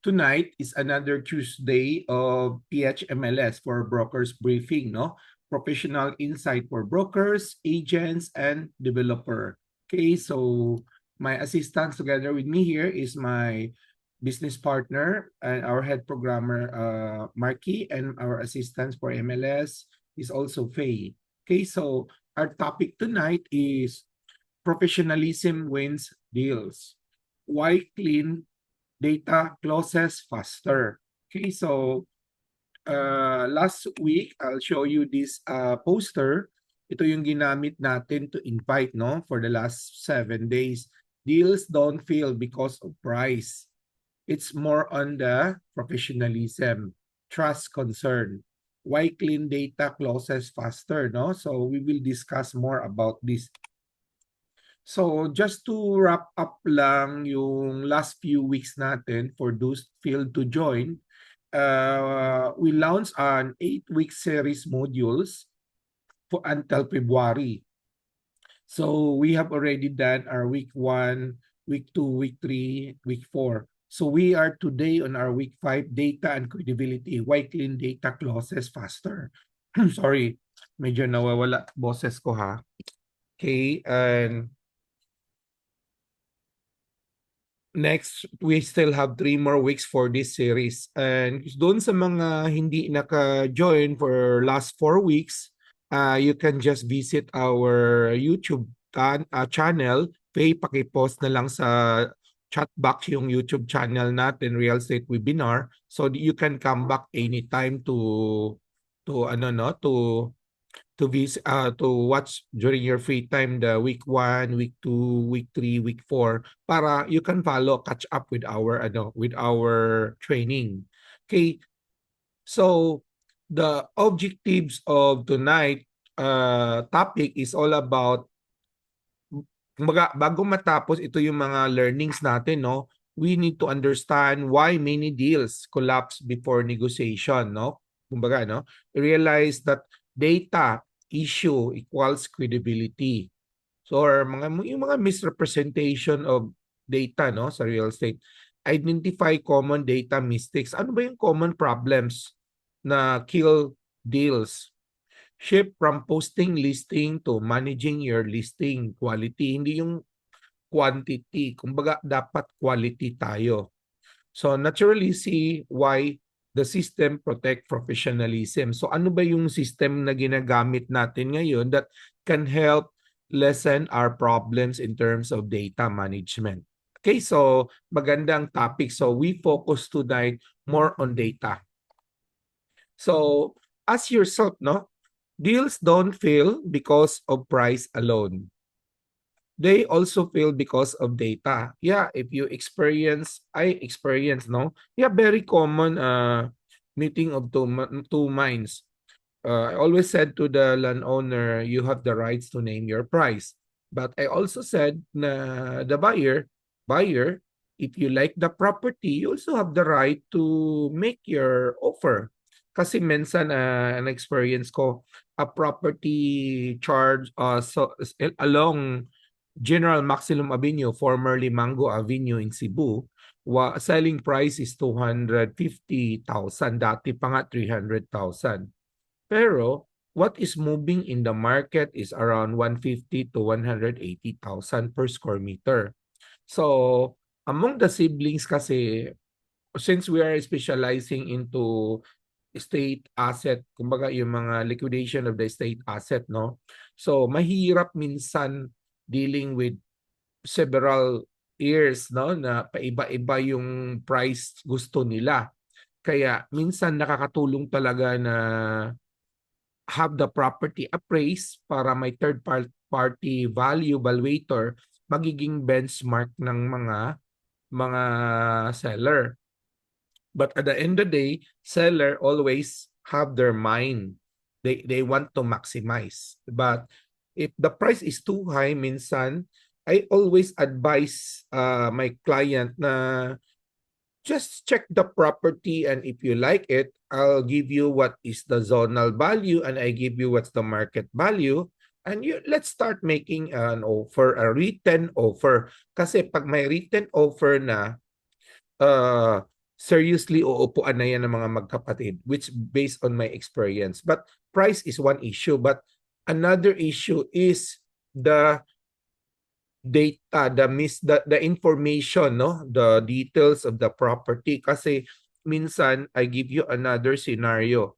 Tonight is another Tuesday of PHMLS for brokers briefing, no? Professional insight for brokers, agents, and developer. Okay, so my assistant together with me here is my business partner and our head programmer, Marky, and our assistant for MLS is also Faye. Okay, so our topic tonight is professionalism wins deals. Why clean data closes faster? Okay, so last week, I'll show you this poster. Ito yung ginamit natin to invite, no, for the last 7 days. Deals don't fail because of price. It's more on the professionalism, trust concern. Why clean data closes faster, no? So we will discuss more about this. So just to wrap up lang yung last few weeks natin for those failed to join, we launched an 8-week series modules for until February. So we have already done our week 1, week 2, week 3, week 4. So we are today on our week 5, data and credibility. Why clean data closes faster? Sorry, medyo nawawala boses ko ha. Okay, and next, we still have 3 more weeks for this series. And doon sa mga hindi naka-join for last 4 weeks, you can just visit our YouTube channel. Paki-post na lang sa chat box yung YouTube channel natin, Real Estate Webinar. So you can come back anytime to watch during your free time the week 1, week 2, week 3, week 4 para you can catch up with our training. Okay. So the objectives of tonight topic is all about bago matapos ito yung mga learnings natin, no? We need to understand why many deals collapse before negotiation, no? Kumbaga, no? Realize that data issue equals credibility. So or yung mga misrepresentation of data, no, sa real estate. Identify common data mistakes. Ano ba yung common problems na kill deals? Shift from posting listing to managing your listing quality. Hindi yung quantity. Kumbaga, dapat quality tayo. So naturally, see why the system protect professionalism. So ano ba yung system na ginagamit natin ngayon that can help lessen our problems in terms of data management? Okay, so magandang topic. So we focus tonight more on data. So ask yourself, no? Deals don't fail because of price alone. They also fail because of data. Yeah, if you I experience, no? Yeah, very common meeting of two minds. I always said to the landowner, you have the rights to name your price. But I also said na the buyer, if you like the property, you also have the right to make your offer. Kasi minsan an experience ko, a property charge along General Maximum Avenue, formerly Mango Avenue in Cebu, selling price is 250,000. Dati pa nga 300,000. Pero what is moving in the market is around 150 to 180,000 per square meter. So among the siblings kasi, since we are specializing into state asset, kumbaga yung mga liquidation of the state asset, no? So mahirap minsan dealing with several years, no, na paiba-iba yung price gusto nila. Kaya minsan nakakatulong talaga na have the property appraised para may third party value evaluator magiging benchmark ng mga seller. But at the end of the day, seller always have their mind. They want to maximize. But if the price is too high, minsan, I always advise my client na just check the property, and if you like it, I'll give you what is the zonal value and I give you what's the market value. And let's start making an offer, a written offer. Kasi pag may written offer na, seriously uupuan na yan ng mga magkapatid, which based on my experience. But price is one issue, but another issue is the data, the information, no, the details of the property. Kasi minsan I give you another scenario.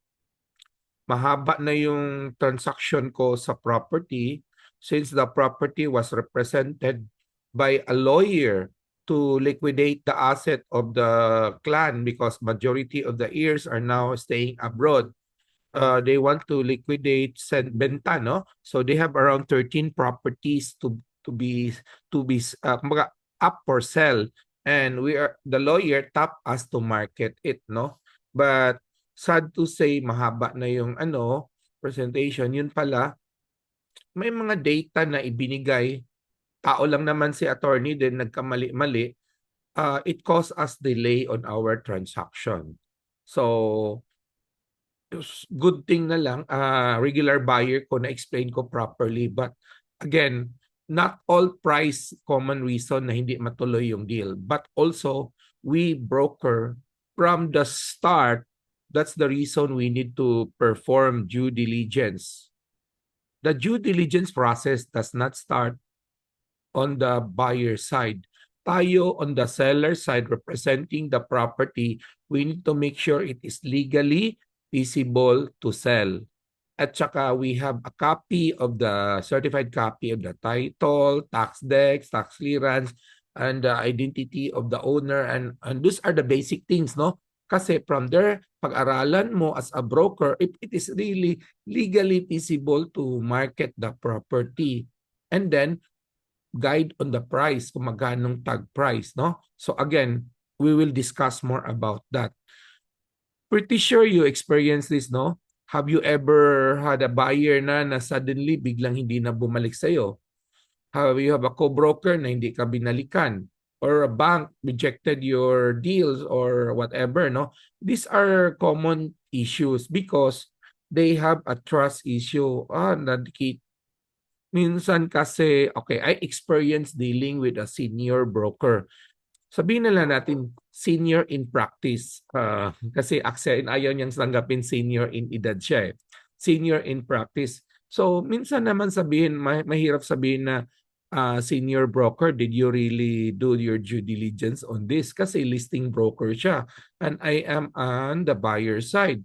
Mahaba na yung transaction ko sa property since the property was represented by a lawyer to liquidate the asset of the clan because majority of the heirs are now staying abroad. They want to liquidate benta, no? So they have around 13 properties to be kumbaga, up for sale, and the lawyer tapped us to market it, no? But sad to say, mahaba na yung presentation. Yun pala, may mga data na ibinigay, tao lang naman si attorney din, nagkamali-mali. It caused us delay on our transaction. So good thing na lang, regular buyer ko, na-explain ko properly. But again, not all price common reason na hindi matuloy yung deal. But also, we broker from the start, that's the reason we need to perform due diligence. The due diligence process does not start on the buyer side. Tayo on the seller side representing the property, we need to make sure it is legally feasible to sell. At saka we have a copy of the certified copy of the title, tax decks, tax clearance, and the identity of the owner. And those are the basic things, no? Kasi from there, pag-aralan mo as a broker, if it is really legally feasible to market the property. And then, guide on the price, kung magkanong tag price, no? So again, we will discuss more about that. Pretty sure you experience this, no? Have you ever had a buyer na suddenly biglang hindi na bumalik sa'yo? Have you have a co-broker na hindi ka binalikan? Or a bank rejected your deals or whatever, no? These are common issues because they have a trust issue. Minsan kasi, okay, I experienced dealing with a senior broker. Sabihin na lang natin, senior in practice. Kasi ayaw niyang tanggapin senior in edad siya eh. Senior in practice. So, minsan naman sabihin, mahirap sabihin na senior broker, did you really do your due diligence on this? Kasi listing broker siya. And I am on the buyer side.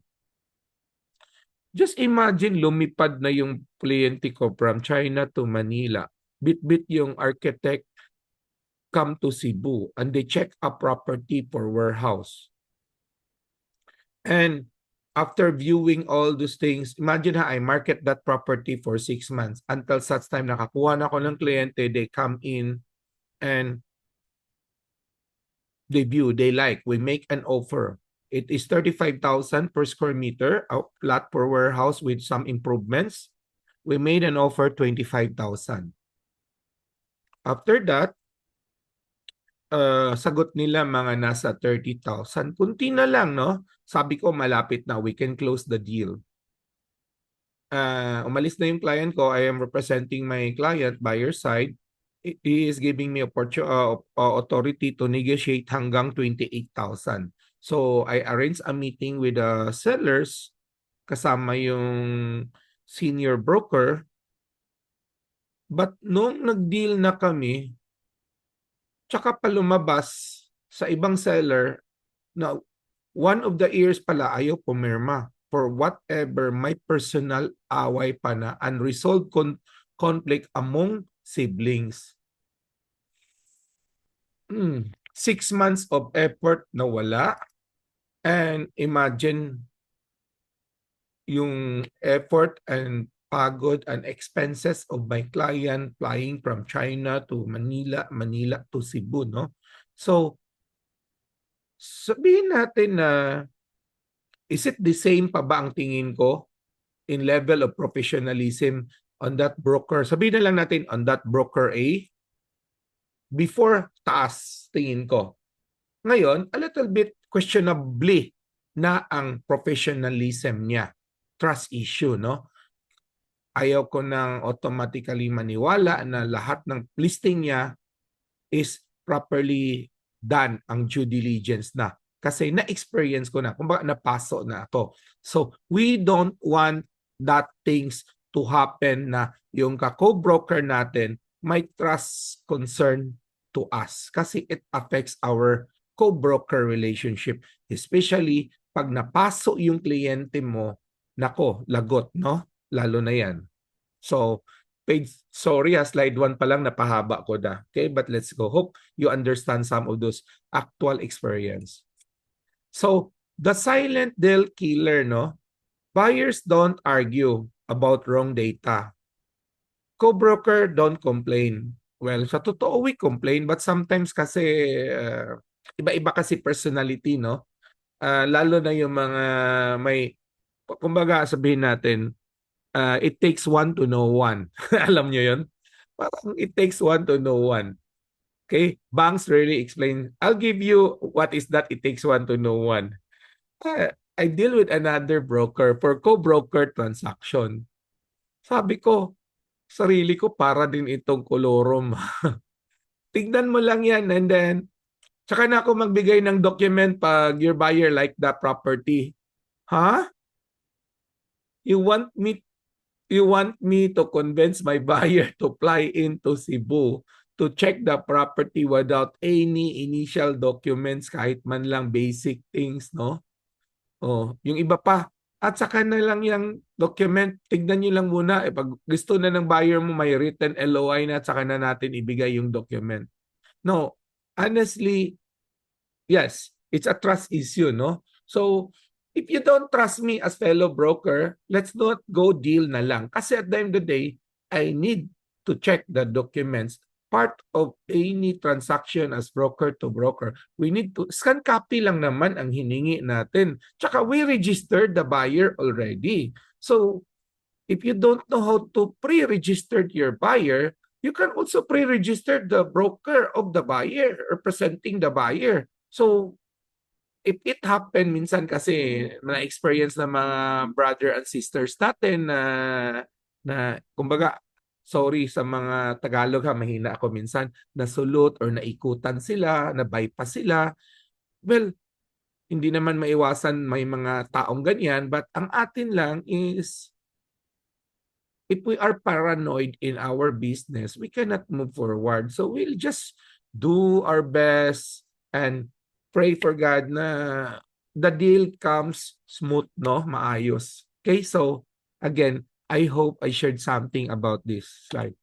Just imagine lumipad na yung kliyente ko from China to Manila. Bit-bit yung architect come to Cebu and they check a property for warehouse. And after viewing all those things, imagine I market that property for 6 months until such time nakakuha na ako ng kliyente, they come in and they view, they like, we make an offer. It is 35,000 per square meter, a flat per warehouse with some improvements. We made an offer 25,000. After that, sagot nila mga nasa 30,000. Kunti na lang, no? Sabi ko, malapit na. We can close the deal. Umalis na yung client ko. I am representing my client, buyer side. He is giving me authority to negotiate hanggang 28,000. So, I arranged a meeting with the sellers kasama yung senior broker. But nung nag-deal na kami, tsaka pa lumabas sa ibang seller na one of the heirs pala ayaw pumirma for whatever may personal away pa na unresolved conflict among siblings. 6 months of effort na wala. And imagine yung effort and pagod and expenses of my client flying from China to Manila, Manila to Cebu, no? So, sabihin natin na is it the same pa ba ang tingin ko in level of professionalism on that broker? Sabihin na lang natin on that broker A, before taas tingin ko. Ngayon, a little bit questionably na ang professionalism niya. Trust issue, no? Ayaw ko nang automatically maniwala na lahat ng listing niya is properly done, ang due diligence na. kasi na-experience ko na, kumbaga napaso na ako. So we don't want that things to happen na yung ka-co-broker natin may trust concern to us kasi it affects our co-broker relationship, especially pag napaso yung kliyente mo, nako, lagot, no? Lalo na yan. So, sorry, slide 1 pa lang napahaba ko na. Okay, but let's go. Hope you understand some of those actual experience. So, the silent deal killer, no? Buyers don't argue about wrong data. Co-broker don't complain. Well, sa totoo we complain, but sometimes kasi iba-iba kasi personality, no? Lalo na yung mga may, kumbaga sabihin natin, it takes one to know one. Alam nyo yun? Parang it takes one to know one. Okay? Banks really explain. I'll give you what is that it takes one to know one. I deal with another broker for co-broker transaction. Sabi ko, sarili ko para din itong kolorom. Tignan mo lang yan and then tsaka na ako magbigay ng document pag your buyer like the property. Ha? You want me to convince my buyer to fly into Cebu to check the property without any initial documents, kahit man lang basic things, no? Oh, yung iba pa, at saka na lang yung document, tignan nyo lang muna, pag gusto na ng buyer mo, may written LOI na, at saka na natin ibigay yung document. No, honestly, yes, it's a trust issue, no? So, if you don't trust me as fellow broker, let's not go deal na lang. Kasi at the end of the day, I need to check the documents. Part of any transaction as broker to broker, we need to scan copy lang naman ang hiningi natin. Tsaka we registered the buyer already. So, if you don't know how to pre-register your buyer, you can also pre-register the broker of the buyer representing the buyer. So, if it happen, minsan kasi na-experience ng mga brother and sisters natin na kumbaga, sorry sa mga Tagalog ha, mahina ako minsan, nasulot or naikutan sila, na-bypass sila. Well, hindi naman maiwasan may mga taong ganyan, but ang atin lang is, if we are paranoid in our business, we cannot move forward. So we'll just do our best and pray for God na the deal comes smooth, no? Maayos. Okay, so again, I hope I shared something about this slide.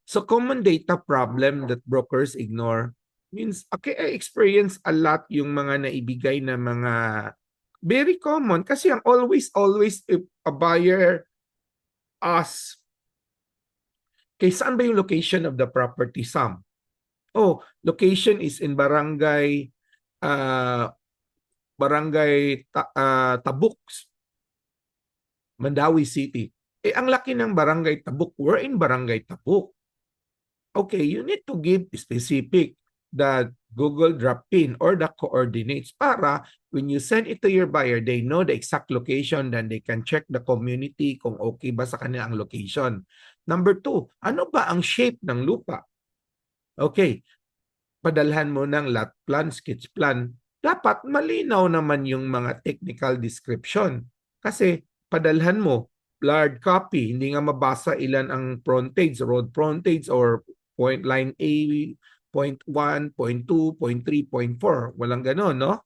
So common data problem that brokers ignore means, okay, I experience a lot yung mga naibigay na mga very common kasi ang always if a buyer asks, okay, saan ba yung location of the property, Sam? Oh, location is in barangay Tabuk, Mandawi City. Ang laki ng barangay Tabuk. We're in barangay Tabuk. Okay, you need to give specific the Google drop pin or the coordinates para when you send it to your buyer, they know the exact location, then they can check the community kung okay ba sa kanilang location. Number 2, ano ba ang shape ng lupa? Okay, padalhan mo ng lot plan, sketch plan. Dapat malinaw naman yung mga technical description. Kasi padalhan mo, blurred copy, hindi nga mabasa ilan ang frontage, road frontage, or point line A, point 1, point 2, point 3, point 4. Walang ganon, no?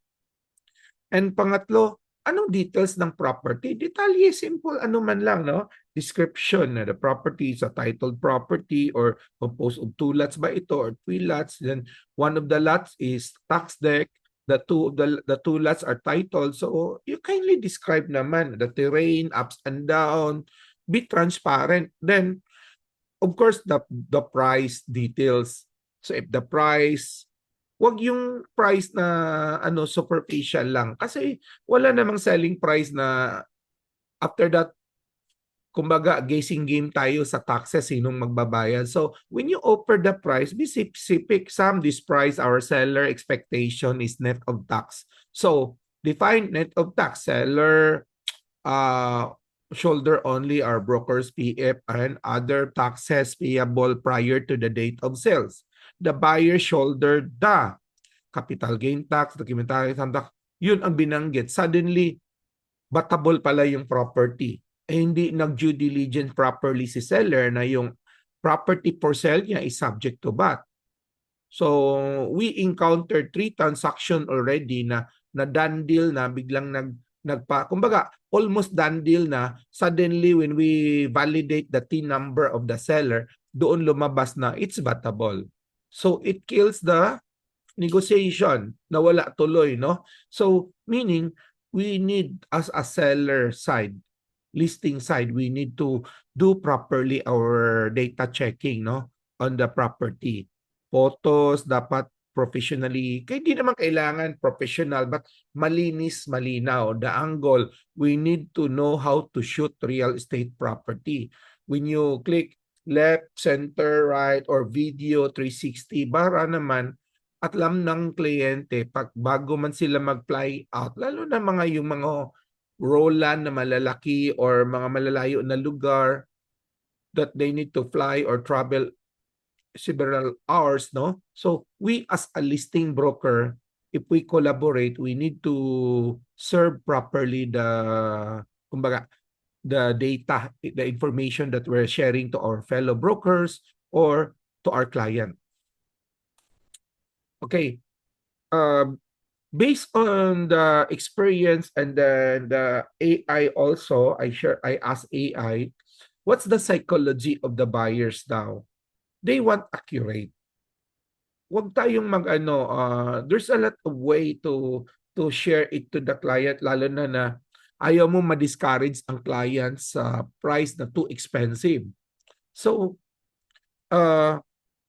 And pangatlo, anong details ng property? Detalye, simple, ano man lang, no? Description na the property is a titled property or composed of 2 lots ba ito or 3 lots. Then one of the lots is tax deck. The two lots are titled. So you kindly describe naman the terrain, ups and down. Be transparent. Then, of course, the price details. So if the price, wag yung price na superficial lang. Kasi wala namang selling price na after that, kumbaga, guessing game tayo sa taxes, sinong magbabayad. So, when you offer the price, be specific. Some, this price, our seller expectation is net of tax. So, define net of tax. Seller, shoulder only our broker's PF and other taxes payable prior to the date of sales. The buyer shoulder the capital gain tax, documentary tax, yun ang binanggit. Suddenly, batable pala yung property. Hindi nag-due diligence properly si seller na yung property for sale niya is subject to VAT. So, we encountered 3 transactions already na done deal na biglang kumbaga, almost done deal na suddenly when we validate the TIN number of the seller, doon lumabas na it's battable. So, it kills the negotiation na wala tuloy, no? So, meaning, we need as a seller side, listing side, we need to do properly our data checking, no? On the property. Photos, dapat professionally, kaya hindi naman kailangan professional, but malinis, malinaw. The angle, we need to know how to shoot real estate property. When you click left, center, right, or video 360, para naman, at alam ng kliyente, pag bago man sila mag-fly out, lalo na yung mga Roland na malalaki or mga malalayo na lugar that they need to fly or travel several hours, no? So we as a listing broker, if we collaborate, we need to serve properly kumbaga, the data, the information that we're sharing to our fellow brokers or to our client. Okay. Based on the experience and then the AI also, I asked AI, what's the psychology of the buyers now? They want accurate. Huwag tayong there's a lot of way to share it to the client, lalo na ayaw mo ma-discourage ang client sa price na too expensive. So,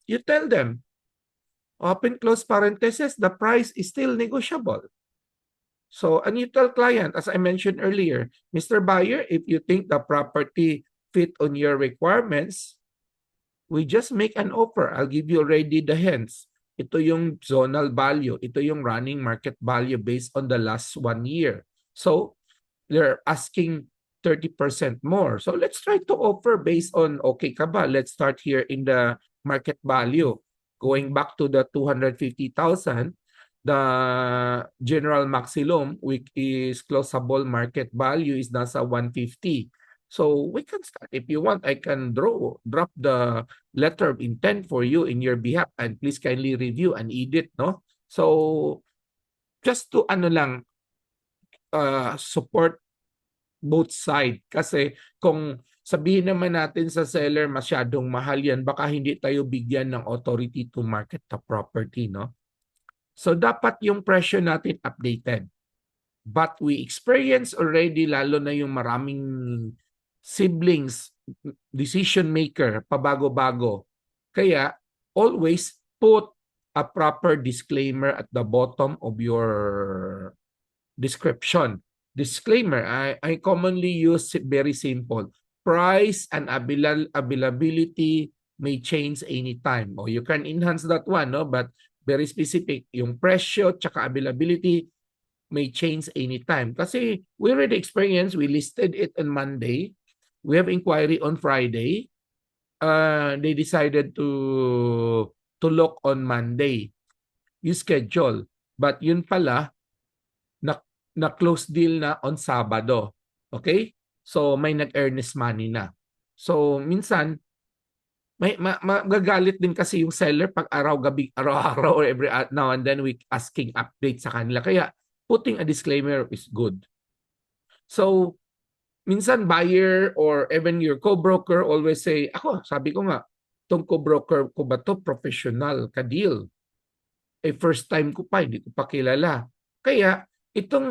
you tell them, open close parenthesis, the price is still negotiable. So, and you tell client, as I mentioned earlier, Mr. Buyer, if you think the property fit on your requirements, we just make an offer. I'll give you already the hints. Ito yung zonal value. Ito yung running market value based on the last 1 year. So, they're asking 30% more. So, let's try to offer based on, okay ka ba? Let's start here in the market value. Going back to the 250,000, the general maximum, which is closable market value, is nasa 150. So we can start. If you want, I can drop the letter of intent for you in your behalf, and please kindly review and edit, no? So just to support both side. Kasi kung sabihin naman natin sa seller masyadong mahal yan, baka hindi tayo bigyan ng authority to market the property, no? So dapat yung presyo natin updated. But we experience already, lalo na yung maraming siblings, decision maker, pabago-bago. Kaya always put a proper disclaimer at the bottom of your description. Disclaimer, I commonly use very simple. Price and availability may change anytime. O you can enhance that one, no? But very specific. Yung presyo tsaka availability may change anytime. Kasi we already experienced, we listed it on Monday. We have inquiry on Friday. They decided to look on Monday. You schedule. But yun pala, na-close deal na on Sabado. Okay? So may nag-earnest money na. So minsan, may magagalit din kasi yung seller pag araw-gabi, araw-araw or every now and then we asking update sa kanila. Kaya putting a disclaimer is good. So minsan buyer or even your co-broker always say, sabi ko nga, itong co-broker ko ba to professional ka-deal? First time ko pa, hindi ko pa kilala. Kaya itong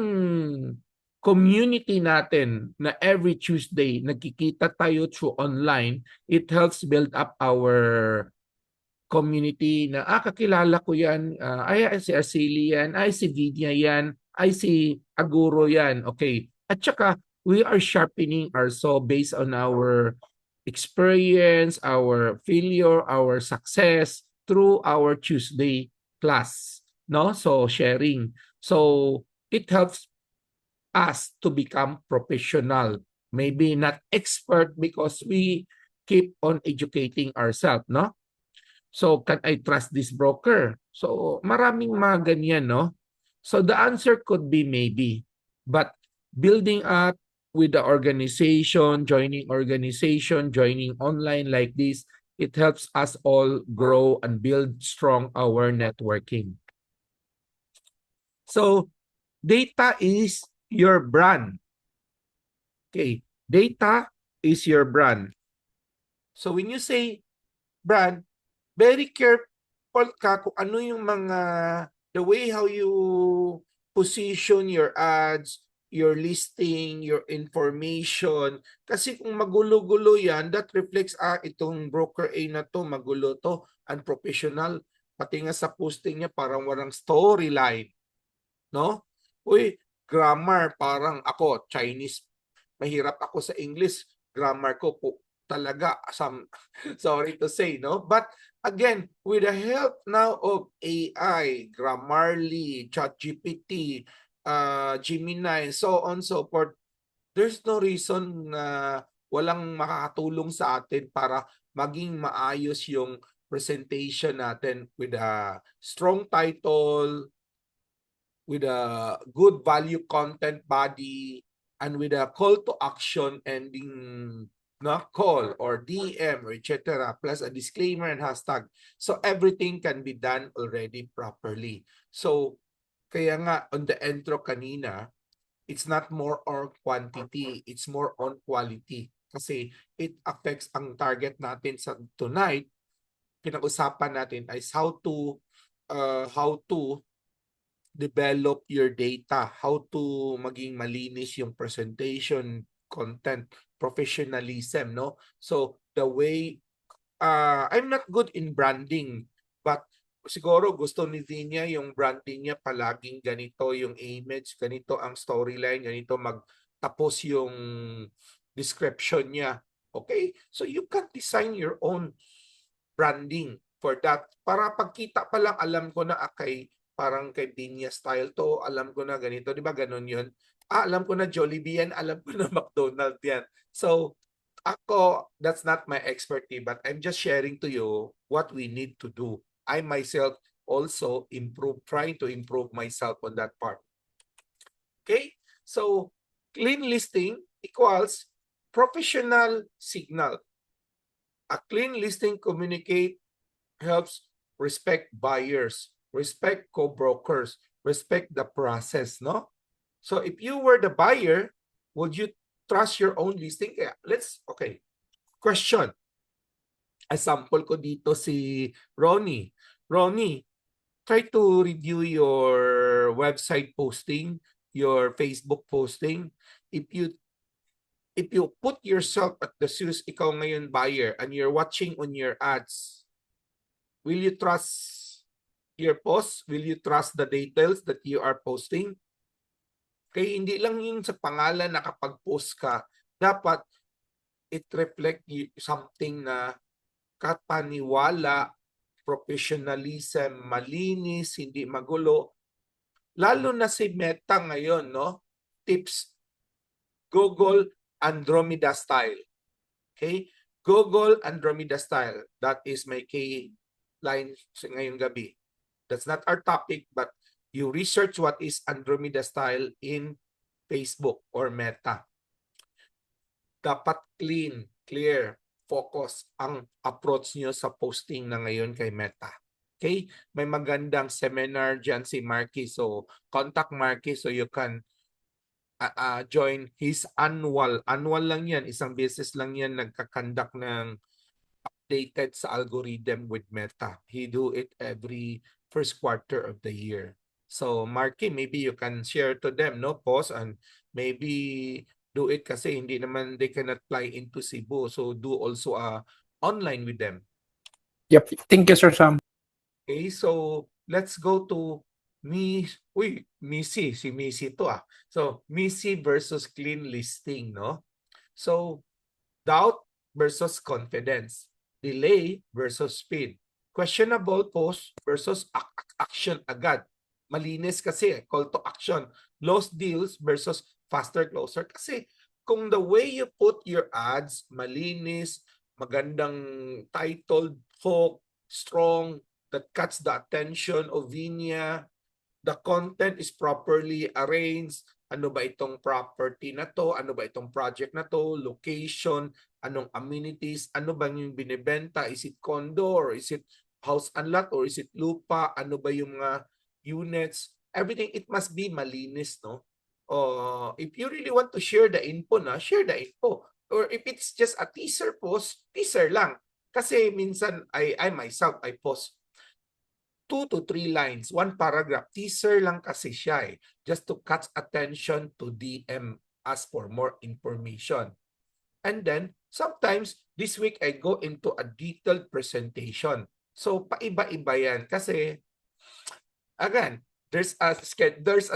community natin na every Tuesday nagkikita tayo through online, it helps build up our community na kakilala ko yan, ay si Arceli yan, ay si Vidia yan, ay si Aguro yan. Okay. At saka we are sharpening our saw based on our experience, our failure, our success through our Tuesday class, no? So sharing. So it helps us to become professional, maybe not expert because we keep on educating ourselves, no? So, can I trust this broker? So, maraming mga ganyan, no? So, the answer could be maybe. But building up with the organization, joining online like this, it helps us all grow and build strong our networking. So, data is your brand. Okay, data is your brand. So, when you say brand, very careful ka kung ano yung mga the way how you position your ads, your listing, your information. Kasi kung magulo-gulo yan, that reflects, itong broker A na to, magulo to, unprofessional. Pati nga sa posting niya, parang walang storyline. No? Uy, grammar, parang ako, Chinese, mahirap ako sa English. Grammar ko po talaga, sorry to say, no? But again, with the help now of AI, Grammarly, ChatGPT, Gemini, so on so forth, there's no reason na walang makakatulong sa atin para maging maayos yung presentation natin with a strong title, with a good value content body, and with a call to action ending call or DM or etc. plus a disclaimer and hashtag. So everything can be done already properly. So kaya nga on the intro kanina, it's not more on quantity, it's more on quality. Kasi it affects ang target natin sa tonight. Pinag-usapan natin is how to develop your data, how to maging malinis yung presentation, content, professionalism, no? So, the way, I'm not good in branding, but siguro gusto ni Dinya yung branding niya palaging ganito yung image, ganito ang storyline, ganito magtapos yung description niya. Okay? So, you can design your own branding for that. Para pagkita pa lang, alam ko na, parang kay Dinya style to, alam ko na ganito, di ba ganun yun? Alam ko na Jollibee yan, alam ko na McDonald's yan. So, ako, that's not my expertise, but I'm just sharing to you what we need to do. I myself also trying to improve myself on that part. Okay? So, clean listing equals professional signal. A clean listing helps respect buyers, respect co-brokers, respect the process, no? So if you were the buyer, would you trust your own listing? Okay. Question. Sample ko dito si Ronnie. Ronnie, try to review your website posting, your Facebook posting. If you put yourself at the shoes, ikaw ngayon buyer, and you're watching on your ads, will you trust your post? Will you trust the details that you are posting? Kaya hindi lang yung sa pangalan na kapag post ka, dapat it reflect something na kataniwala, professionalism, malinis, hindi magulo. Lalo na si Meta ngayon, no? Tips, Google Andromeda style. Okay? Google Andromeda style. That is my key line ngayong gabi. That's not our topic, but you research what is Andromeda style in Facebook or Meta. Dapat clean, clear, focus ang approach nyo sa posting na ngayon kay Meta. Okay? May magandang seminar dyan si Marky. So, contact Marky so you can join his annual. Annual lang yan. Isang beses lang yan nagkakandak ng updated sa algorithm with Meta. He do it every first quarter of the year. So, Marky, maybe you can share to them, no? Pause and maybe do it kasi hindi naman they cannot fly into Cebu. So, do also online with them. Yep. Thank you, Sir Sam. Okay, so let's go to Missy. Si Missy to So, Missy versus clean listing, no? So, doubt versus confidence. Delay versus speed. Questionable post versus action agad. Malinis kasi, call to action. Lost deals versus faster closer. Kasi kung the way you put your ads, malinis, magandang titled hook, strong, that catch the attention of Vinia. The content is properly arranged. Ano ba itong property na to? Ano ba itong project na to? Location, anong amenities, ano ba yung binibenta? Is it condo or is it house and lot or is it lupa? Ano ba yung mga units? Everything, it must be malinis, no? If you really want to share the info na, share the info. Or if it's just a teaser post, teaser lang. Kasi minsan, I myself, I post 2 to 3 lines, 1 paragraph. Teaser lang kasi siya just to catch attention to DM, ask for more information. And then, sometimes, this week, I go into a detailed presentation. So, paiba-iba yan. Kasi, again, there's a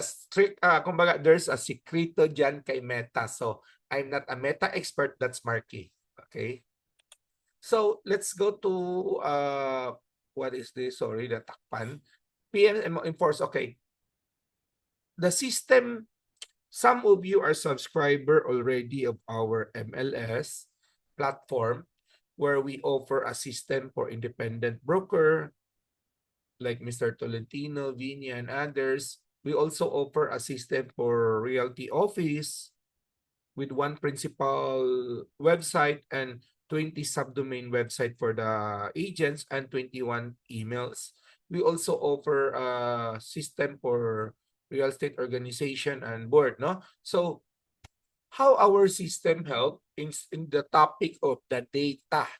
strict, kumbaga, there's a secreto dyan kay Meta. So, I'm not a Meta expert, that's Marky. Okay? So, let's go to, what is this? Sorry, natakpan. PMM enforce. Okay. The system, some of you are subscriber already of our MLS platform where we offer a system for independent broker like Mr. Tolentino, Vinia, and others. We also offer a system for realty office with 1 principal website and 20 subdomain website for the agents and 21 emails. We also offer a system for real estate organization and board, no? So, how our system help in the topic of the data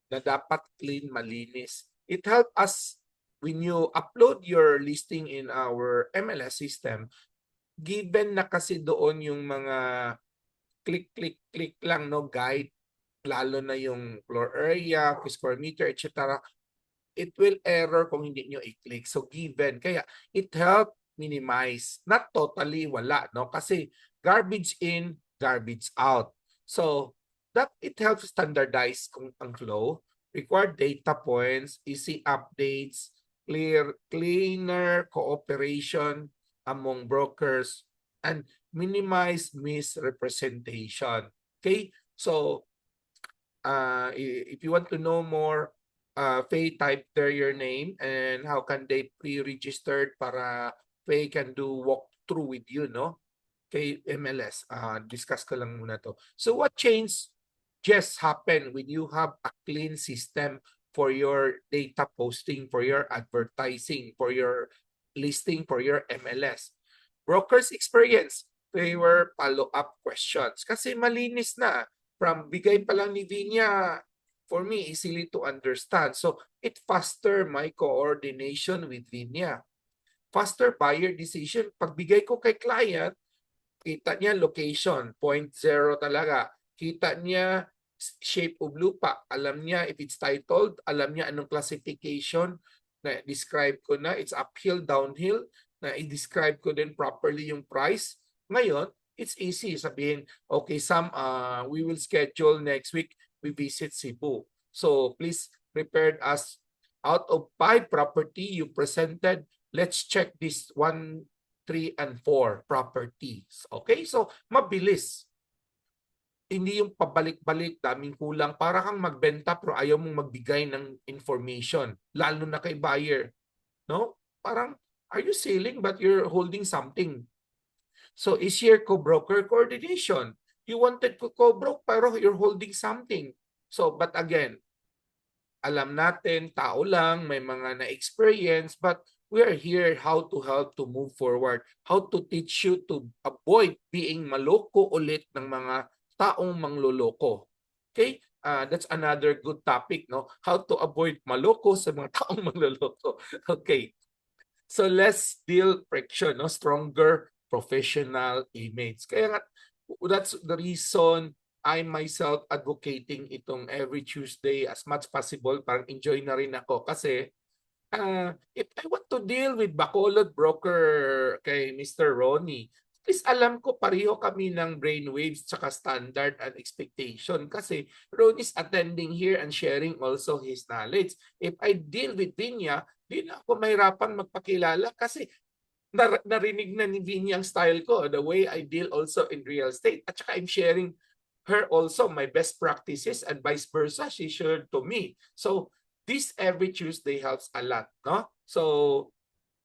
na dapat clean, malinis. It help us when you upload your listing in our MLS system, given na kasi doon yung mga click lang, no, guide, lalo na yung floor area, square meter, etc. It will error kung hindi nyo i-click. So, given. Kaya, it help minimize. Not totally wala, no? Kasi, garbage in, garbage out. So, that it helps standardize kung ang flow, required data points, easy updates, cleaner cooperation among brokers, and minimize misrepresentation. Okay? So, if you want to know more, Faye, type there your name and how can they pre-registered para Faye can do walkthrough with you, no? Kay MLS, discuss ko lang muna to. So what change just happened when you have a clean system for your data posting, for your advertising, for your listing, for your MLS? Brokers experience, they were follow-up questions. Kasi malinis na. From bigay pa lang ni Vinia, for me, easily to understand. So, it faster my coordination with Vinia. Faster buyer decision. Pagbigay ko kay client, kita niya location, 0.0 talaga. Kita niya shape of lupa. Alam niya if it's titled, alam niya anong classification, na describe ko na, it's uphill, downhill, na i-describe ko din properly yung price. Ngayon, it's easy sabihin, okay, we will schedule next week, we visit Cebu. So please prepare us out of 5 property you presented, let's check this 1, 3, and 4 properties. Okay, so mabilis. Hindi yung pabalik-balik, daming kulang, para kang magbenta pero ayaw mong magbigay ng information, lalo na kay buyer. No? Parang, are you selling but you're holding something? So, is your co-broker coordination? You wanted to co-broke pero you're holding something. So, but again, alam natin, tao lang, may mga na-experience, but we are here how to help to move forward, how to teach you to avoid being maloko ulit ng mga taong mangloloko. Okay? That's another good topic, no? How to avoid maloko sa mga taong mangloloko. Okay. So less deal friction, no? Stronger professional image. Kaya nga, that's the reason I myself advocating itong every Tuesday as much possible. Parang enjoy na rin ako kasi if I want to deal with Bacolod broker kay Mr. Ronnie, please alam ko pareho kami ng brainwaves tsaka standard and expectation kasi Ronnie's attending here and sharing also his knowledge. If I deal with Vinia, di na ako mahirapan magpakilala kasi narinig na ni Vinia ang style ko, the way I deal also in real estate. At saka I'm sharing her also my best practices and vice versa, she shared to me. So this every Tuesday helps a lot, no? So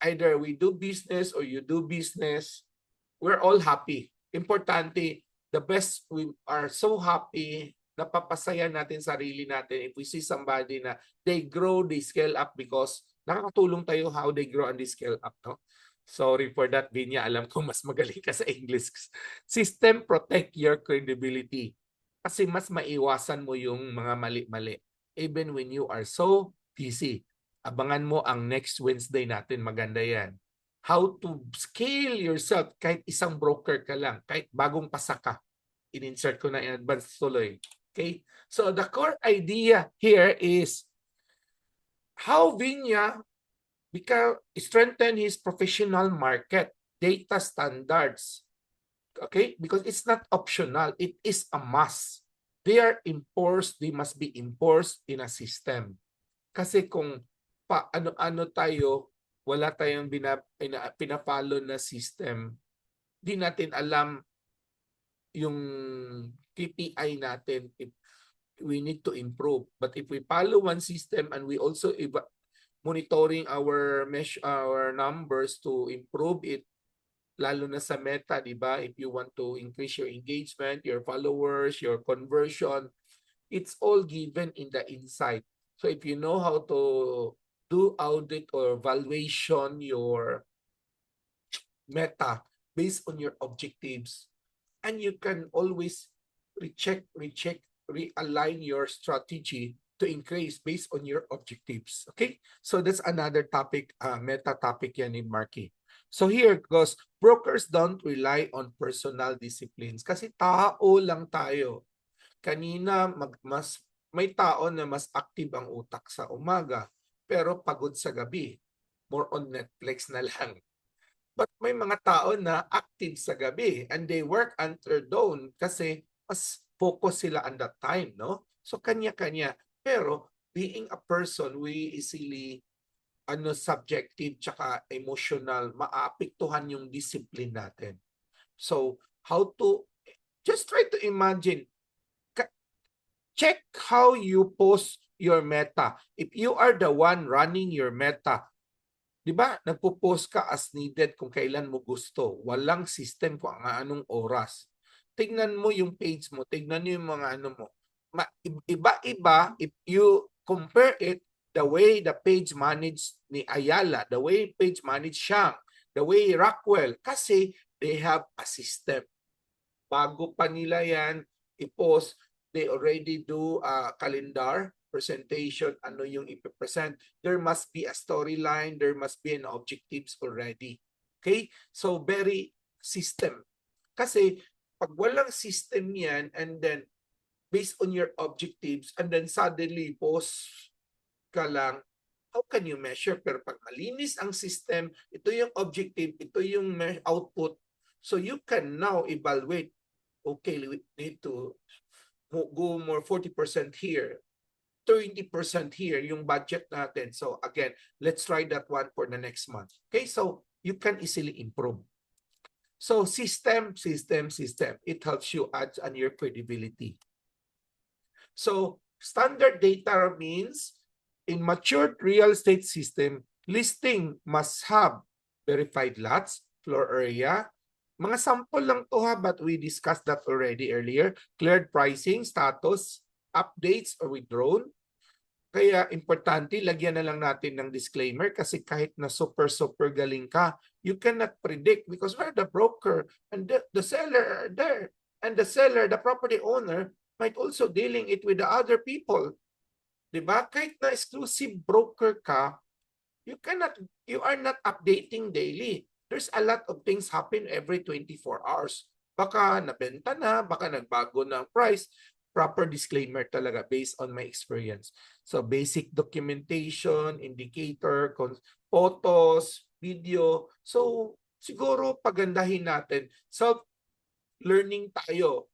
either we do business or you do business, we're all happy. Importante, the best, we are so happy, napapasaya natin sarili natin if we see somebody na they grow, they scale up because nakakatulong tayo how they grow and they scale up, no? Sorry for that, Vinya. Alam ko mas magaling ka sa English. System protect your credibility. Kasi mas maiwasan mo yung mga mali-mali. Even when you are so busy. Abangan mo ang next Wednesday natin. Maganda yan. How to scale yourself kahit isang broker ka lang. Kahit bagong pasaka. In-insert ko na in advance tuloy. Okay? So the core idea here is how Vinya strengthen his professional market data standards. Okay? Because it's not optional. It is a must. They are enforced. They must be enforced in a system. Kasi kung ano-ano tayo, wala tayong pinapalo na system, di natin alam yung KPI natin if we need to improve. But if we follow one system and we also monitoring our numbers to improve it, lalo na sa Meta, di ba? If you want to increase your engagement, your followers, your conversion, it's all given in the insight. So if you know how to do audit or valuation your Meta based on your objectives, and you can always recheck, realign your strategy to increase based on your objectives. Okay? So that's another topic, Meta topic yan ni Marky. So here goes, brokers don't rely on personal disciplines kasi tao lang tayo. Kanina, may tao na mas active ang utak sa umaga, pero pagod sa gabi. More on Netflix na lang. But may mga tao na active sa gabi and they work until dawn kasi mas focus sila on that time, no? So kanya-kanya. Pero being a person, we easily subjective tsaka emotional, maapektuhan yung discipline natin. So how to, just try to imagine, check how you post your Meta. If you are the one running your Meta, di ba, nagpo-post ka as needed kung kailan mo gusto. Walang system kung anong oras. Tignan mo yung page mo, tignan mo yung mga ano mo. Iba-iba if you compare it the way the page managed ni Ayala, the way page managed Shang, the way Rockwell, kasi they have a system. Bago pa nila yan i-post, they already do a calendar presentation, ano yung ipipresent. There must be a storyline, there must be an objectives already. Okay? So very system. Kasi pag walang system yan and then based on your objectives and then suddenly post ka lang, how can you measure? Pero pag malinis ang system, ito yung objective, ito yung output. So you can now evaluate, okay, we need to go more 40% here, 30% here, yung budget natin. So again, let's try that one for the next month. Okay, so you can easily improve. So system. It helps you add on your credibility. So standard data means in matured real estate system, listing must have verified lots, floor area. Mga sample lang to ha, but we discussed that already earlier. Cleared pricing, status, updates, or withdrawn. Kaya importante, lagyan na lang natin ng disclaimer kasi kahit na super galing ka, you cannot predict because we're the broker and the seller are there. And the seller, the property owner, might also dealing it with the other people. Diba? Kahit na exclusive broker ka, you are not updating daily. There's a lot of things happen every 24 hours. Baka nabenta na, baka nagbago na ang price. Proper disclaimer talaga based on my experience. So basic documentation, indicator, photos, video. So siguro pagandahin natin. Self-learning tayo.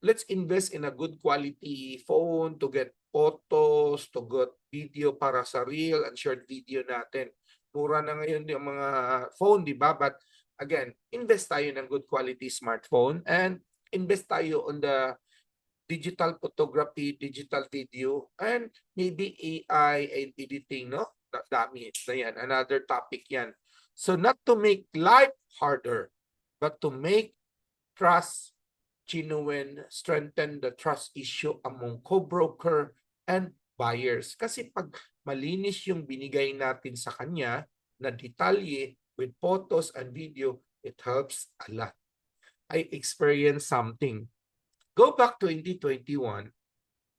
Let's invest in a good quality phone to get photos, to get video para sa real and short video natin. Mura na ngayon yung mga phone, di ba? But again, invest tayo ng good quality smartphone and invest tayo on the digital photography, digital video, and maybe AI and editing, no? Dami na yan. Another topic yan. So not to make life harder, but to make trust genuine, strengthen the trust issue among co-broker and buyers. Kasi pag malinis yung binigay natin sa kanya na detalye with photos and video, it helps a lot. I experienced something. Go back 2021,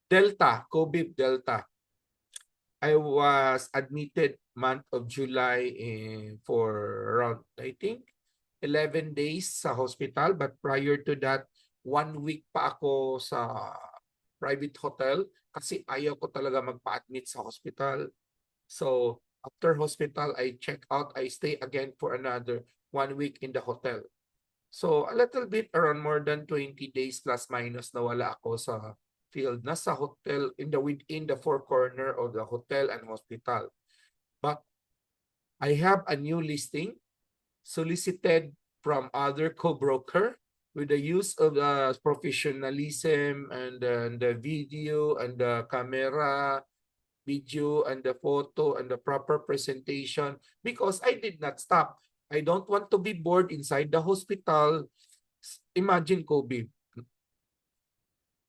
Delta, COVID Delta. I was admitted month of July for around, I think, 11 days sa hospital. But prior to that, 1 week pa ako sa private hotel kasi ayaw ko talaga magpa-admit sa hospital. So after hospital, I check out. I stay again for another 1 week in the hotel. So a little bit, around more than 20 days plus minus, nawala ako sa field. Nasa hotel within the four corner of the hotel and hospital. But I have a new listing solicited from other co-broker with the use of the professionalism and the video and the camera, video and the photo and the proper presentation, because I did not stop. I don't want to be bored inside the hospital. Imagine COVID.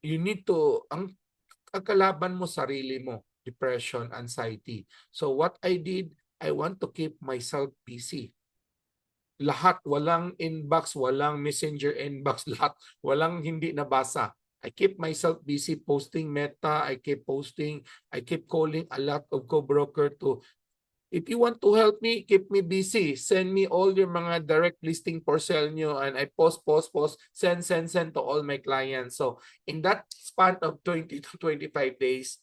You need to, ang kalaban mo sarili mo, depression, anxiety. So what I did, I want to keep myself busy. Lahat, walang inbox, walang messenger inbox, lahat, walang hindi nabasa. I keep myself busy posting Meta, I keep calling a lot of co-broker to, if you want to help me, keep me busy. Send me all your mga direct listing for sale nyo, and I post, send to all my clients. So in that span of 20 to 25 days,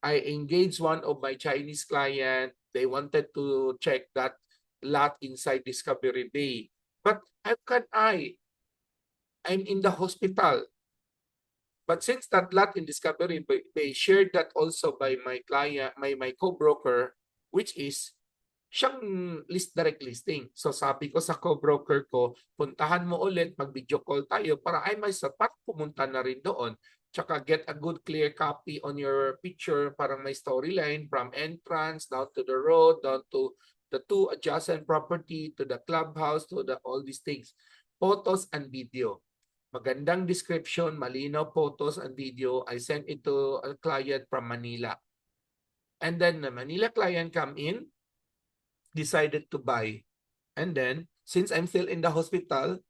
I engaged one of my Chinese client. They wanted to check that lot inside Discovery Bay. But how can I'm in the hospital. But since that lot in Discovery Bay, they shared that also by my client, my co-broker, which is siyang direct listing. So sabi ko sa co-broker ko, puntahan mo ulit, mag-video call tayo para I myself pumunta na rin doon. Tsaka get a good clear copy on your picture, parang may storyline from entrance down to the road, down to the two adjacent property, to the clubhouse, to all these things. Photos and video. Magandang description, malinaw photos and video. I sent it to a client from Manila. And then the Manila client come in, decided to buy. And then, since I'm still in the hospital,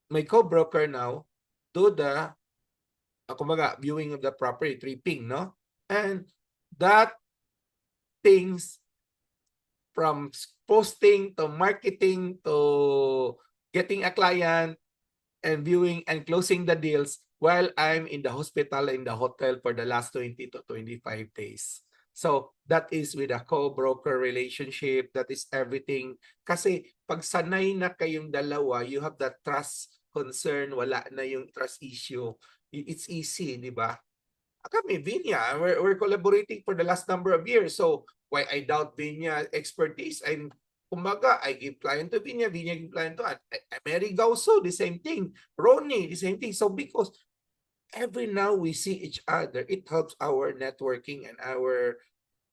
my co-broker now do the viewing of the property, tripping, no? And that things from posting to marketing to getting a client and viewing and closing the deals while I'm in the hospital, in the hotel for the last 20 to 25 days. So that is with a co-broker relationship. That is everything. Kasi pag sanay na kayong dalawa, you have that trust concern, wala na yung trust issue. It's easy, di ba? Kami, Vinya, we're collaborating for the last number of years. So why I doubt Vinya expertise? And kumbaga, I give client to Vinya, Vinya give client to Mary Gauso, the same thing. Ronnie, the same thing. So because every now we see each other, it helps our networking and our,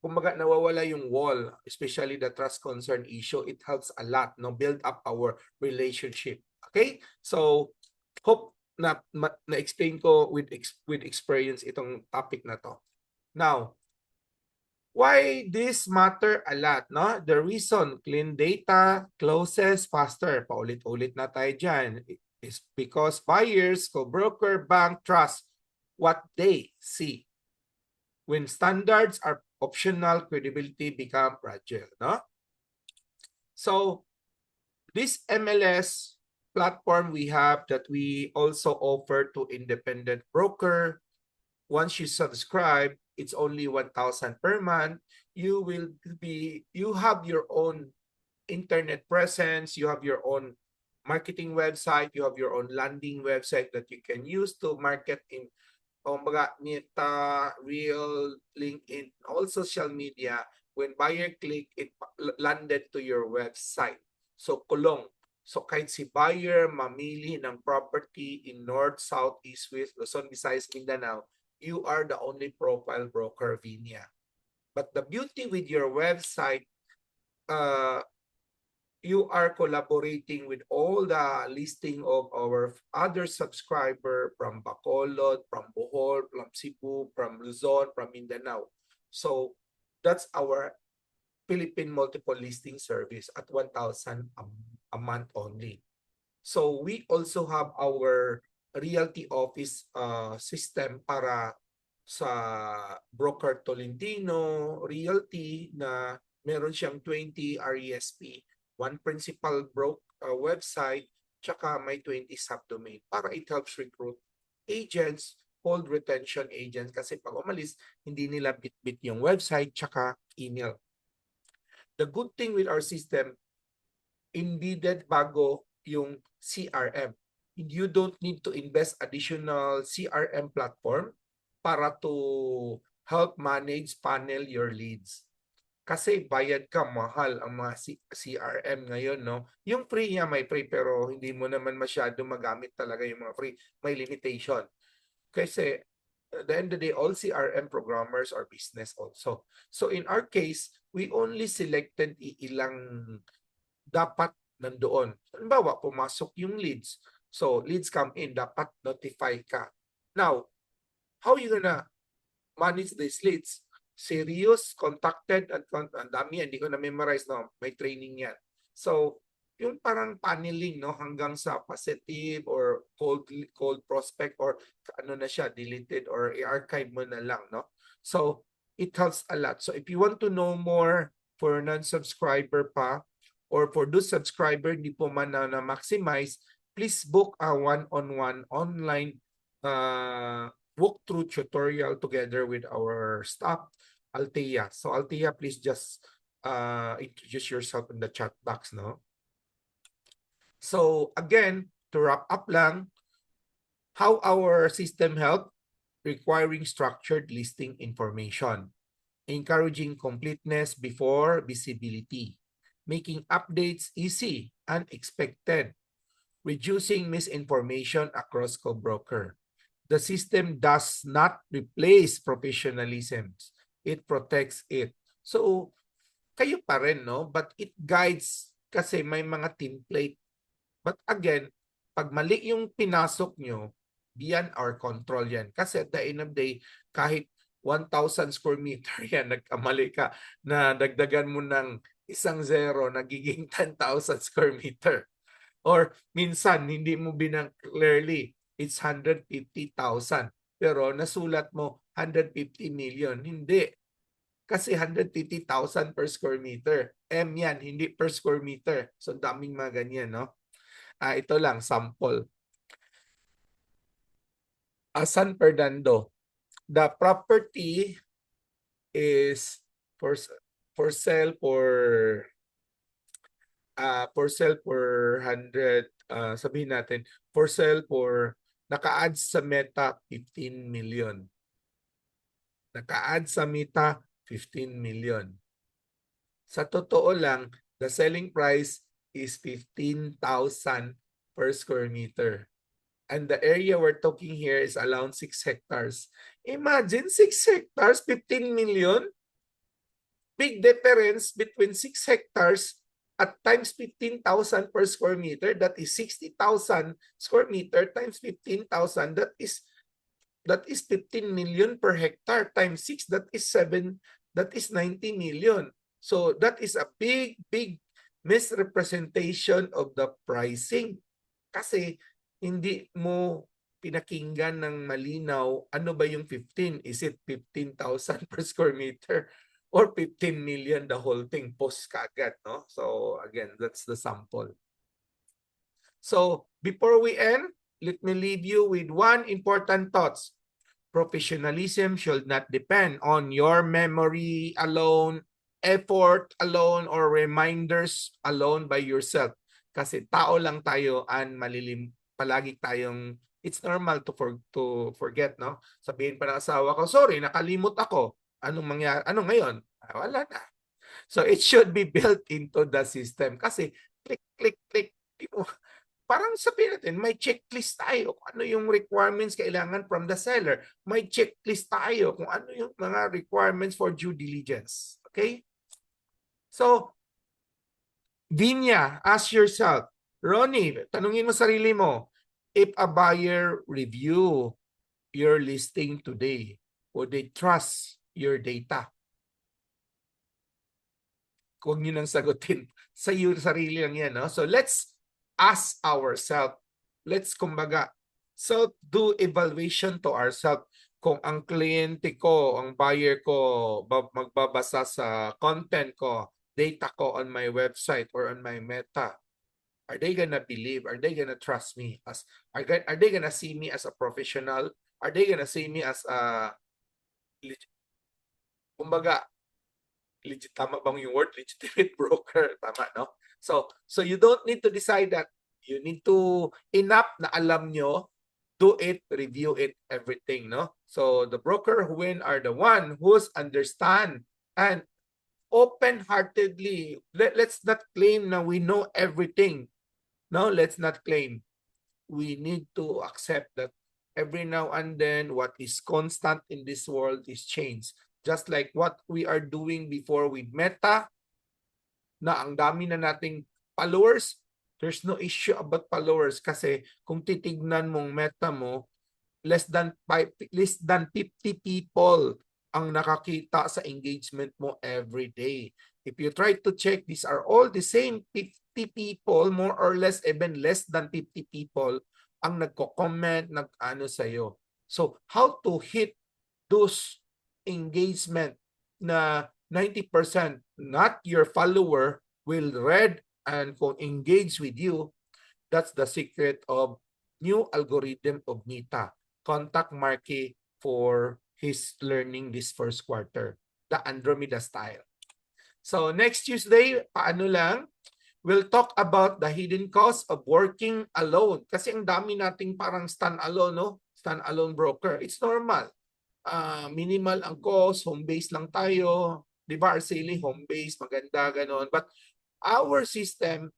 kumbaga, nawawala yung wall, especially the trust concern issue. It helps a lot, no, build up our relationship. Okay? So, hope na-explain ko with experience itong topic na to. Now, why this matter a lot, no? The reason clean data closes faster, paulit-ulit na tayo dyan, is because buyers, co-broker, bank trust what they see. When standards are optional, credibility become fragile, no? So, this MLS platform we have that we also offer to independent broker. Once you subscribe, it's only 1,000 per month. You have your own internet presence, you have your own marketing website, you have your own landing website that you can use to market in Meta, Reel, LinkedIn, all social media. When buyer click, it landed to your website. So kulong. So kahit si buyer mamili ng property in North, South, East, West, Luzon, Visayas, Mindanao, you are the only profile broker, Vinia. But the beauty with your website, you are collaborating with all the listing of our other subscriber from Bacolod, from Bohol, from Cebu, from Luzon, from Mindanao. So that's our Philippine multiple listing service at 1,000 a month only. So we also have our realty office system para sa broker Tolentino Realty na meron siyang 20 RESP, one principal website, tsaka may 20 subdomain para it helps recruit agents, hold retention agents kasi pag umalis, hindi nila bit-bit yung website tsaka email. The good thing with our system, embedded bago yung CRM. You don't need to invest additional CRM platform para to help manage panel your leads. Kasi bayad ka, mahal ang mga CRM ngayon, no? Yung free niya may free pero hindi mo naman masyado magamit talaga yung mga free. May limitation. Kasi at the end of the day, all CRM programmers are business also. So in our case, we only selected ilang dapat nandoon. Halimbawa, pumasok yung leads. So, leads come in, dapat notify ka. Now, how you gonna manage these leads? Serious, contacted, and ang dami yan, hindi ko na-memorize, no? May training yan. So, yung parang paneling, no? Hanggang sa positive or cold prospect or ano na siya, deleted or i-archive mo na lang, no? So, it helps a lot. So, if you want to know more for non-subscriber pa, or for those subscriber hindi po man na maximize, please book a one-on-one online walkthrough tutorial together with our staff, Althea. So Althea, please just introduce yourself in the chat box, no? So again, to wrap up lang, how our system help? Requiring structured listing information, encouraging completeness before visibility, making updates easy and expected, reducing misinformation across co-broker. The system does not replace professionalism. It protects it. So, kayo pa rin, no? But it guides kasi may mga template. But again, pag mali yung pinasok nyo, beyond our control yan. Kasi at the end of the day, kahit 1,000 square meter yan, nagkamali ka na dagdagan mo ng isang zero, nagiging 10,000 square meter. Or minsan, hindi mo binang clearly, it's 150,000. Pero nasulat mo 150 million. Hindi. Kasi 150,000 per square meter. M yan, hindi per square meter. So daming mga ganyan, no? Ito lang, sample. San Fernando. The property is for sale for 100, sabihin natin, for sale for naka-ads sa Meta 15 million. Naka-ads sa Meta 15 million. Sa totoo lang, the selling price is 15,000 per square meter. And the area we're talking here is around 6 hectares. Imagine 6 hectares, 15 million. Big difference between 6 hectares at times 15,000 per square meter. That is 60,000 square meter times 15,000. That is 15 million per hectare times 6. That is 90 million. So that is a big misrepresentation of the pricing. Kasi hindi mo pinakinggan ng malinaw ano ba yung 15. Is it 15,000 per square meter or 15 million the whole thing post kagad, no? So again, that's the sample. So before we end, let me leave you with one important thoughts. Professionalism should not depend on your memory alone, effort alone, or reminders alone by yourself. Kasi tao lang tayo and palagi tayong, it's normal to forget, no? Sabihin pa ng asawa ko, sorry, nakalimot ako. Anong mangyari? Ano ngayon? Wala na. So it should be built into the system. Kasi click, click, click. Di mo, parang sabihin natin, may checklist tayo kung ano yung requirements kailangan from the seller. May checklist tayo kung ano yung mga requirements for due diligence. Okay? So, Vinya, ask yourself, Ronnie, tanungin mo sarili mo, if a buyer review your listing today, would they trust your data? Huwag nyo nang sagutin. Sa iyo, sarili lang yan. No? So let's ask ourselves. Let's kumbaga, do evaluation to ourselves. Kung ang kliyente ko, ang buyer ko, magbabasa sa content ko, data ko on my website or on my meta, are they gonna believe? Are they gonna trust me? Are they gonna see me as a professional? Are they gonna see me as a, kumbaga, legit, tama bang yung word? Legitimate broker. Tama, no? So you don't need to decide that. You need to, enough na alam nyo, do it, review it, everything, no? So the broker who win are the one who's understand and open-heartedly. Let's not claim na we know everything. No, let's not claim. We need to accept that every now and then what is constant in this world is change. Just like what we are doing before with Meta, na ang dami na nating followers, there's no issue about followers kasi kung titignan mong Meta mo, less than 50 people ang nakakita sa engagement mo every day. If you try to check, these are all the same 50 people, more or less, even less than 50 people ang nagko-comment, nag-ano sa'yo. So, how to hit those engagement na 90% not your follower will read and engage with you? That's the secret of new algorithm of Meta. Contact Marky for his learning this first quarter, the Andromeda style. So next Tuesday, paano lang, we'll talk about the hidden cost of working alone. Kasi ang dami nating parang stand-alone, no? Stand-alone broker. It's normal. Minimal ang cost, home-based lang tayo. Di ba, Arceli, home-based, maganda, ganon. But our system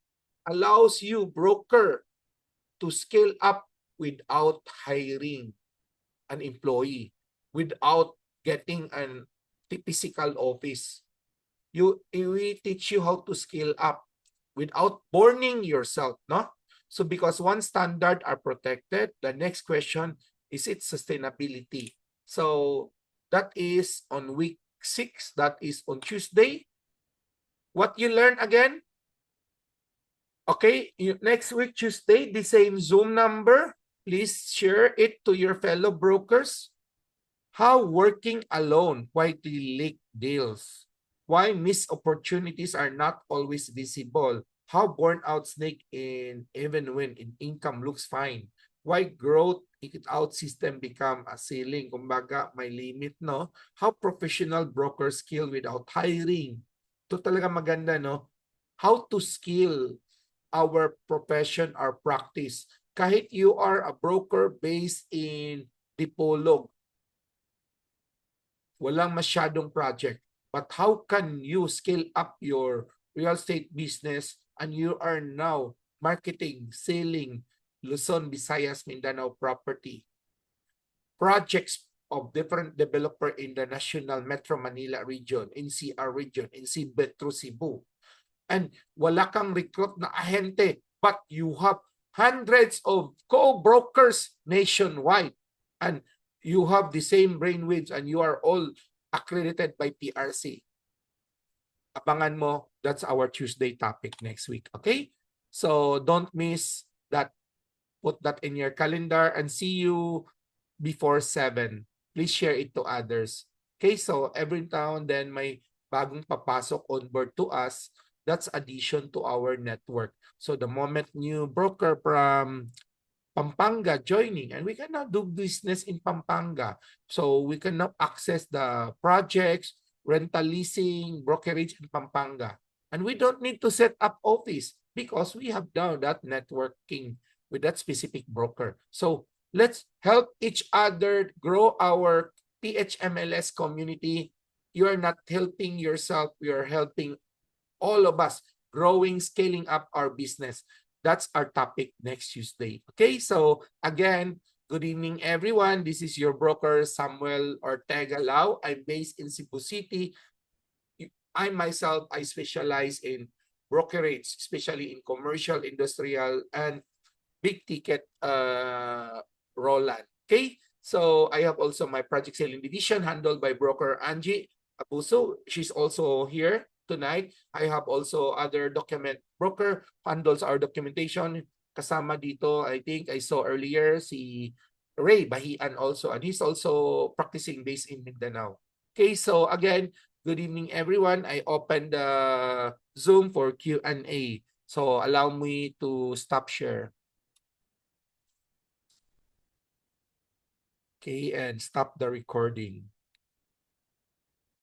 allows you, broker, to scale up without hiring an employee, without getting a physical office. We teach you how to scale up without burning yourself, no? So because one standard are protected, the next question is its sustainability. So that is on week 6, that is on Tuesday. What you learn again? Okay, next week, Tuesday, the same Zoom number. Please share it to your fellow brokers. How working alone quietly leak deals. Why missed opportunities are not always visible. How burnout snake in even when income looks fine. Why growth out system become a ceiling. Kumbaga, may limit, no? How professional brokers skill without hiring. Ito talaga maganda, no? How to skill our profession or practice. Kahit you are a broker based in Dipolog, walang masyadong project. But how can you scale up your real estate business and you are now marketing, selling Luzon, Visayas, Mindanao property? Projects of different developer in the National Metro Manila region, NCR region, in Metro Cebu. And wala kang recruit na ahente, but you have hundreds of co-brokers nationwide, and you have the same brainwaves, and you are all accredited by PRC. Abangan mo, that's our Tuesday topic next week, okay? So don't miss that. Put that in your calendar and see you before 7. Please share it to others. Okay, so every now and then may bagong papasok on board to us. That's addition to our network. So the moment new broker from Pampanga joining, and we can now do business in Pampanga. So we can now access the projects, rental leasing, brokerage in Pampanga. And we don't need to set up office because we have now that networking with that specific broker. So let's help each other grow our PHMLS community. You are not helping yourself. We are helping all of us growing, scaling up our business. That's our topic next Tuesday. Okay, so again, good evening everyone. This is your broker Samuel Ortega Lau. I'm based in Cebu City. I myself, I specialize in brokerage, especially in commercial, industrial, and big ticket Roland. Okay, so I have also my project selling division handled by broker Angie Abuso. She's also here tonight. I have also other document broker handles our documentation. Kasama dito, I think I saw earlier si Ray Bahian also, and he's also practicing based in Mindanao. Okay, so again, good evening everyone. I opened the Zoom for Q&A. So allow me to stop share. Okay, and stop the recording.